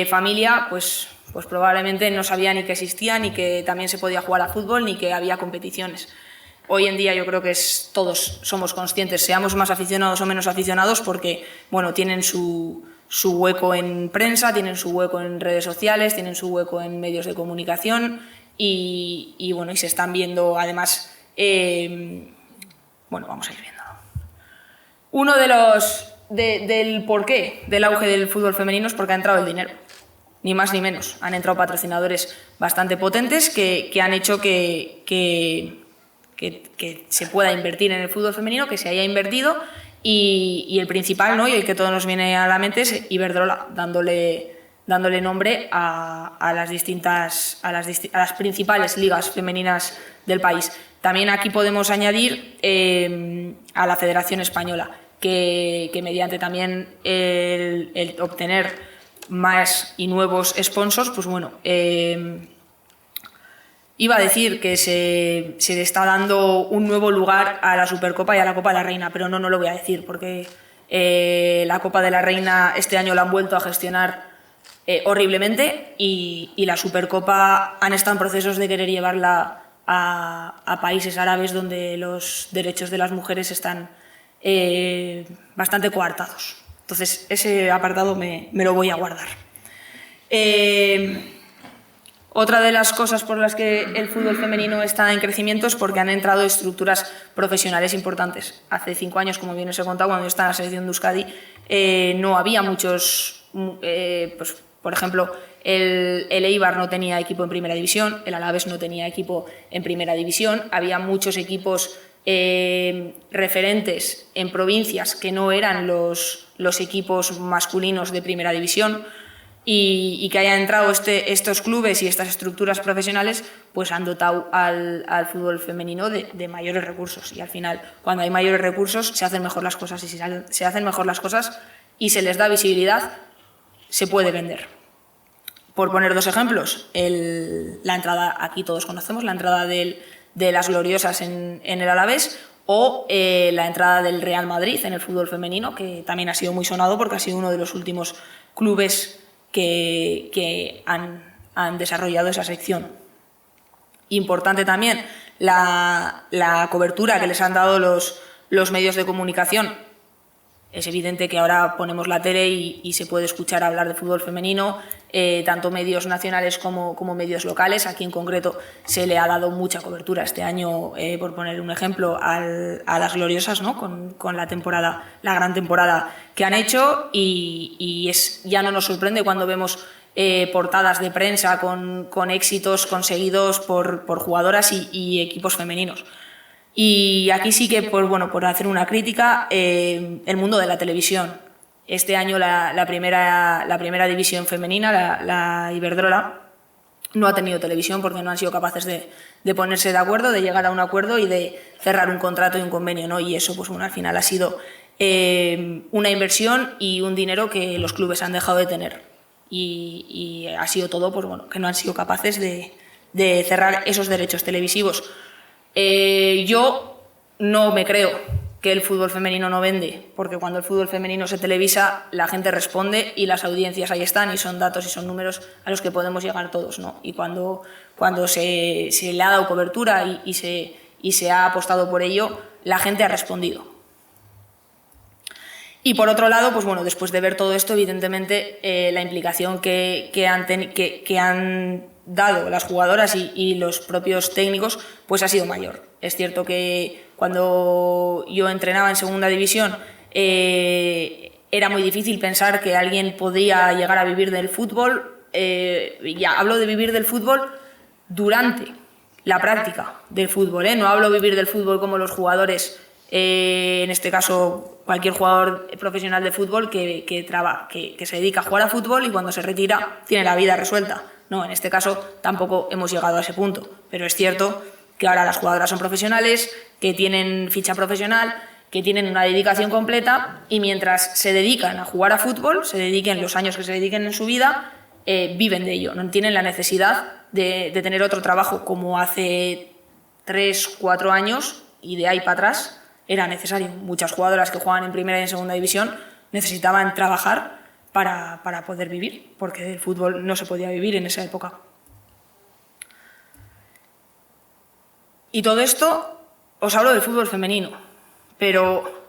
familia, pues probablemente no sabía ni que existía, ni que también se podía jugar a fútbol, ni que había competiciones. Hoy en día yo creo que todos somos conscientes, seamos más aficionados o menos aficionados, porque bueno, tienen su hueco en prensa, tienen su hueco en redes sociales, tienen su hueco en medios de comunicación y bueno, y se están viendo además. Bueno, vamos a ir viéndolo. Uno del porqué del auge del fútbol femenino es porque ha entrado el dinero, ni más ni menos. Han entrado patrocinadores bastante potentes que han hecho que se pueda invertir en el fútbol femenino, que se haya invertido y el principal, ¿no? Y el que todo nos viene a la mente es Iberdrola, dándole nombre a las principales ligas femeninas del país. También aquí podemos añadir a la Federación Española, que mediante también el obtener más y nuevos sponsors, pues bueno, iba a decir que se le está dando un nuevo lugar a la Supercopa y a la Copa de la Reina, pero no lo voy a decir porque la Copa de la Reina este año la han vuelto a gestionar horriblemente y la Supercopa han estado en procesos de querer llevarla a países árabes donde los derechos de las mujeres están bastante coartados. Entonces, ese apartado me lo voy a guardar. Otra de las cosas por las que el fútbol femenino está en crecimiento es porque han entrado estructuras profesionales importantes. Hace 5 años, como bien os he contado, cuando yo estaba en la selección de Euskadi, no había muchos... pues, por ejemplo, el Eibar no tenía equipo en primera división, el Alavés no tenía equipo en primera división, había muchos equipos referentes en provincias que no eran los equipos masculinos de primera división y que hayan entrado estos clubes y estas estructuras profesionales pues han dotado al fútbol femenino de mayores recursos y al final cuando hay mayores recursos se hacen mejor las cosas y si se hacen mejor las cosas y se les da visibilidad se puede vender. Por poner 2 ejemplos, la entrada, aquí todos conocemos, la entrada de las gloriosas en el Alavés o la entrada del Real Madrid en el fútbol femenino, que también ha sido muy sonado porque ha sido uno de los últimos clubes que han desarrollado esa sección. Importante también la cobertura que les han dado los medios de comunicación. Es evidente que ahora ponemos la tele y se puede escuchar hablar de fútbol femenino, tanto medios nacionales como medios locales. Aquí en concreto se le ha dado mucha cobertura este año, por poner un ejemplo, a las gloriosas, ¿no? con la gran temporada que han hecho, y ya no nos sorprende cuando vemos portadas de prensa con éxitos conseguidos por jugadoras y equipos femeninos. Y aquí sí que, por hacer una crítica, el mundo de la televisión. Este año la primera división femenina, la Iberdrola, no ha tenido televisión porque no han sido capaces de ponerse de acuerdo, de llegar a un acuerdo y de cerrar un contrato y un convenio, ¿no? Y eso, al final ha sido una inversión y un dinero que los clubes han dejado de tener. Y ha sido todo, que no han sido capaces de cerrar esos derechos televisivos. Yo no me creo que el fútbol femenino no vende, porque cuando el fútbol femenino se televisa, la gente responde y las audiencias ahí están, y son datos y son números a los que podemos llegar todos, ¿no? Y cuando se le ha dado cobertura y se ha apostado por ello, la gente ha respondido. Y por otro lado, después de ver todo esto, evidentemente la implicación que han dado las jugadoras y los propios técnicos, ha sido mayor. Es cierto que cuando yo entrenaba en segunda división era muy difícil pensar que alguien podía llegar a vivir del fútbol. Ya hablo de vivir del fútbol durante la práctica del fútbol, no hablo de vivir del fútbol como los jugadores, en este caso cualquier jugador profesional de fútbol que se dedica a jugar a fútbol y cuando se retira tiene la vida resuelta. No, en este caso tampoco hemos llegado a ese punto, pero es cierto que ahora las jugadoras son profesionales, que tienen ficha profesional, que tienen una dedicación completa, y mientras se dedican a jugar a fútbol, se dediquen los años que se dediquen en su vida, viven de ello, no tienen la necesidad de tener otro trabajo como hace 3-4 años, y de ahí para atrás era necesario. Muchas jugadoras que juegan en primera y en segunda división necesitaban trabajar para poder vivir, porque del fútbol no se podía vivir en esa época. Y todo esto os hablo del fútbol femenino, pero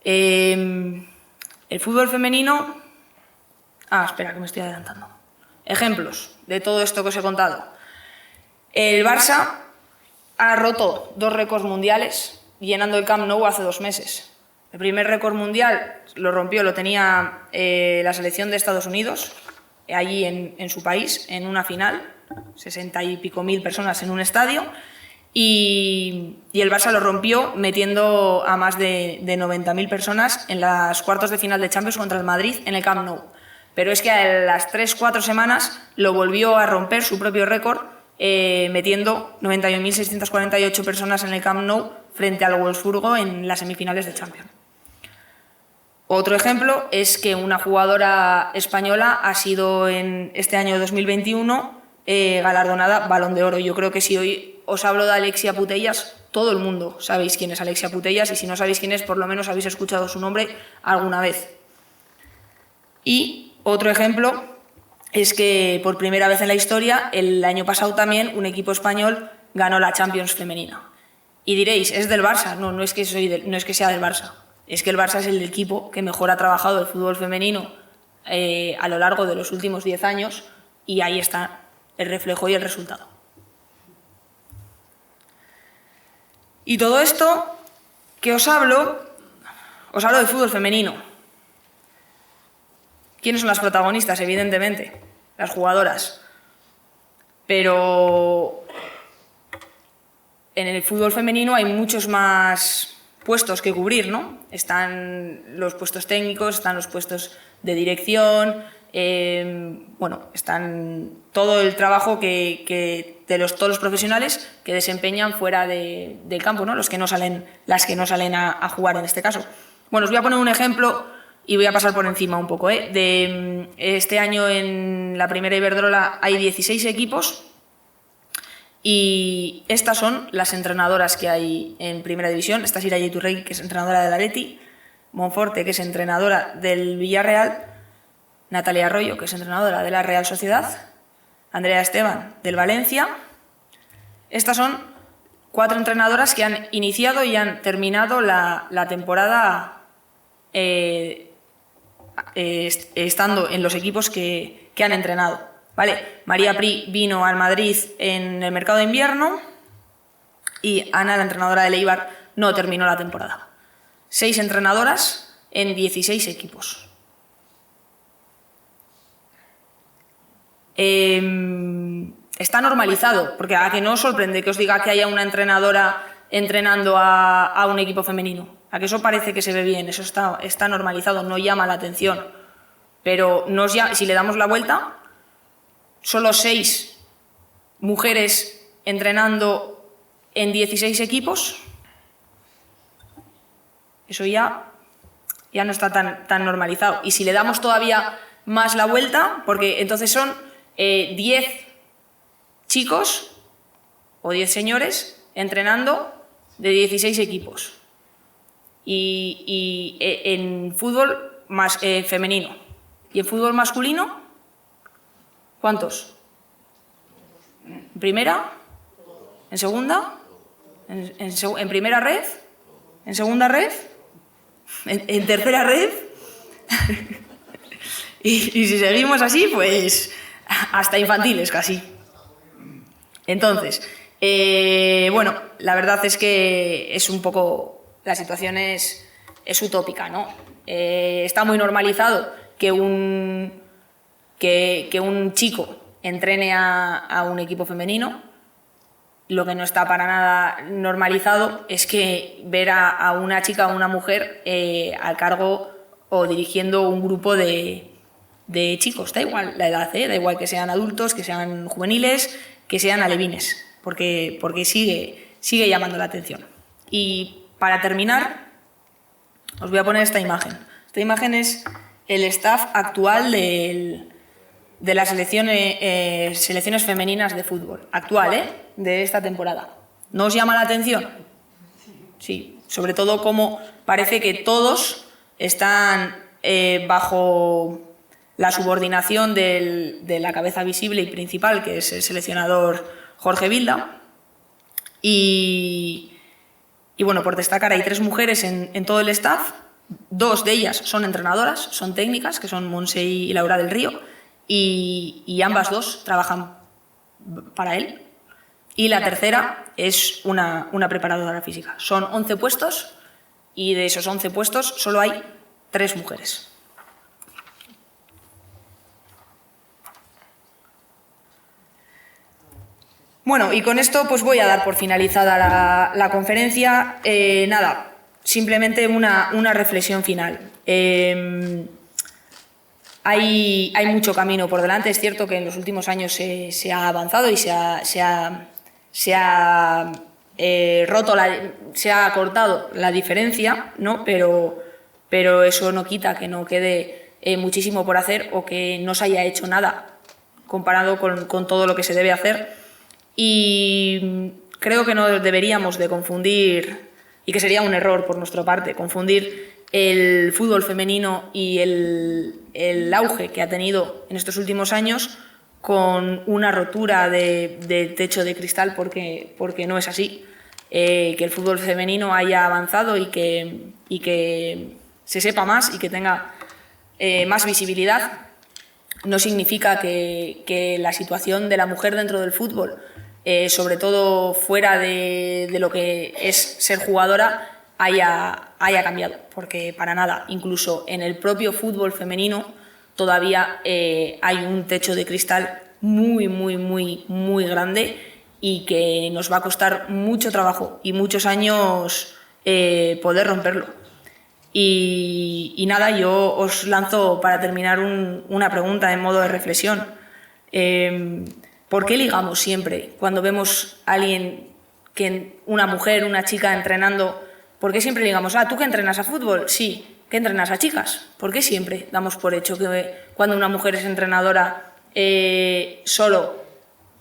el fútbol femenino... espera, que me estoy adelantando. Ejemplos de todo esto que os he contado. El Barça ha roto 2 récords mundiales llenando el Camp Nou hace 2 meses. El primer récord mundial lo tenía la selección de Estados Unidos, allí en su país, en una final, 60 y pico mil personas en un estadio, y el Barça lo rompió metiendo a más de 90.000 personas en las cuartos de final de Champions contra el Madrid en el Camp Nou. Pero es que a las 3-4 semanas lo volvió a romper su propio récord, metiendo 91.648 personas en el Camp Nou frente al Wolfsburgo en las semifinales de Champions. Otro ejemplo es que una jugadora española ha sido en este año 2021 galardonada Balón de Oro. Yo creo que si hoy os hablo de Alexia Putellas, todo el mundo sabéis quién es Alexia Putellas, y si no sabéis quién es, por lo menos habéis escuchado su nombre alguna vez. Y otro ejemplo es que por primera vez en la historia, el año pasado también, un equipo español ganó la Champions femenina. Y diréis, ¿es del Barça? No es que sea del Barça. Es que el Barça es el equipo que mejor ha trabajado el fútbol femenino a lo largo de los últimos 10 años, y ahí está el reflejo y el resultado. Y todo esto que os hablo del fútbol femenino. ¿Quiénes son las protagonistas? Evidentemente, las jugadoras. Pero en el fútbol femenino hay muchos más puestos que cubrir, ¿no? Están los puestos técnicos, están los puestos de dirección, están todo el trabajo de todos los profesionales que desempeñan fuera del campo, ¿no? Las que no salen a jugar en este caso. Bueno, os voy a poner un ejemplo y voy a pasar por encima un poco. De este año en la primera Iberdrola hay 16 equipos Y estas son las entrenadoras que hay en Primera División. Esta es Iraye Iturregui, que es entrenadora del Atleti, Monforte, que es entrenadora del Villarreal, Natalia Arroyo, que es entrenadora de la Real Sociedad, Andrea Esteban, del Valencia. Estas son 4 entrenadoras que han iniciado y han terminado la temporada estando en los equipos que han entrenado. ¿Vale? María Pri vino al Madrid en el mercado de invierno y Ana, la entrenadora del Eibar, no terminó la temporada. 6 entrenadoras en 16 equipos. Está normalizado, porque a que no os sorprende que os diga que haya una entrenadora entrenando a un equipo femenino. A que eso parece que se ve bien, eso está normalizado, no llama la atención. Pero si le damos la vuelta, solo 6 mujeres entrenando en 16 equipos, eso ya no está tan normalizado. Y si le damos todavía más la vuelta, porque entonces son 10 chicos o 10 señores entrenando de 16 equipos. Y en fútbol más femenino. ¿Y en fútbol masculino? ¿Cuántos? ¿En primera? ¿En segunda? ¿En primera red? ¿En segunda red? ¿En tercera red? y si seguimos así, pues hasta infantiles casi. Entonces, bueno, la verdad es que es un poco... La situación es utópica, ¿no? Está muy normalizado que un chico entrene a un equipo femenino. Lo que no está para nada normalizado es que ver a una chica o una mujer al cargo o dirigiendo un grupo de chicos. Da igual la edad, da igual que sean adultos, que sean juveniles, que sean alevines, porque sigue llamando la atención. Y para terminar, os voy a poner esta imagen. Esta imagen es el staff actual de las selecciones femeninas de fútbol. Actual, de esta temporada. ¿No os llama la atención? Sí, sobre todo como parece que todos están bajo la subordinación de la cabeza visible y principal, que es el seleccionador Jorge Vilda. Y bueno, por destacar, hay 3 mujeres en todo el staff. 2 de ellas son entrenadoras, son técnicas, que son Monse y Laura del Río, y ambas 2 trabajan para él. Y la tercera es una preparadora física. Son 11 puestos y de esos 11 puestos solo hay 3 mujeres. Bueno, y con esto pues voy a dar por finalizada la conferencia. Nada, simplemente una reflexión final. Hay mucho camino por delante. Es cierto que en los últimos años se ha avanzado y se ha acortado la diferencia, ¿no? Pero eso no quita que no quede muchísimo por hacer o que no se haya hecho nada comparado con todo lo que se debe hacer. Y creo que no deberíamos de confundir, y que sería un error por nuestra parte, confundir el fútbol femenino y el auge que ha tenido en estos últimos años con una rotura de techo de cristal, porque no es así. Que el fútbol femenino haya avanzado y que se sepa más y que tenga más visibilidad no significa que la situación de la mujer dentro del fútbol, sobre todo fuera de lo que es ser jugadora, haya cambiado, porque para nada. Incluso en el propio fútbol femenino todavía hay un techo de cristal muy, muy, muy, muy grande y que nos va a costar mucho trabajo y muchos años poder romperlo. Y nada, yo os lanzo para terminar una pregunta en modo de reflexión. ¿Por qué ligamos siempre cuando vemos a alguien, una mujer, una chica entrenando? ¿Por qué siempre ligamos? ¿Tú que entrenas a fútbol? Sí. ¿Qué entrenas a chicas? ¿Por qué siempre damos por hecho que cuando una mujer es entrenadora solo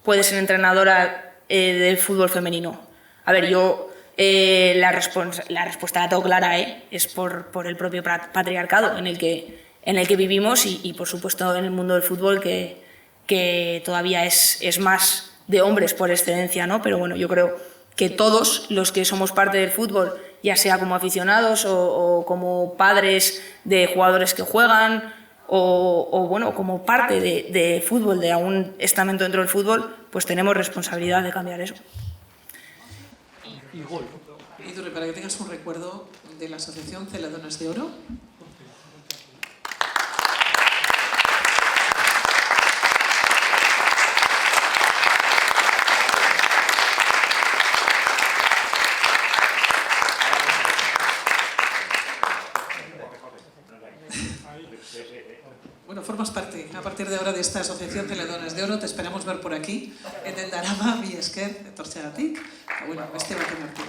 puede ser entrenadora del fútbol femenino. A ver, yo la respuesta la tengo clara, es por el propio patriarcado en el que vivimos y por supuesto en el mundo del fútbol que todavía es más de hombres por excelencia, ¿no? Pero bueno, yo creo que todos los que somos parte del fútbol, ya sea como aficionados o como padres de jugadores que juegan o bueno, como parte de fútbol, de algún estamento dentro del fútbol, pues tenemos responsabilidad de cambiar eso. Y Idurre, para que tengas un recuerdo de la Asociación Celadonas de Oro. Bueno, formas parte, a partir de ahora, de esta Asociación Celadonas de Oro. Te esperamos ver por aquí, en el Darama, mi esker, etortzeagatik. Bueno, beste baten arte.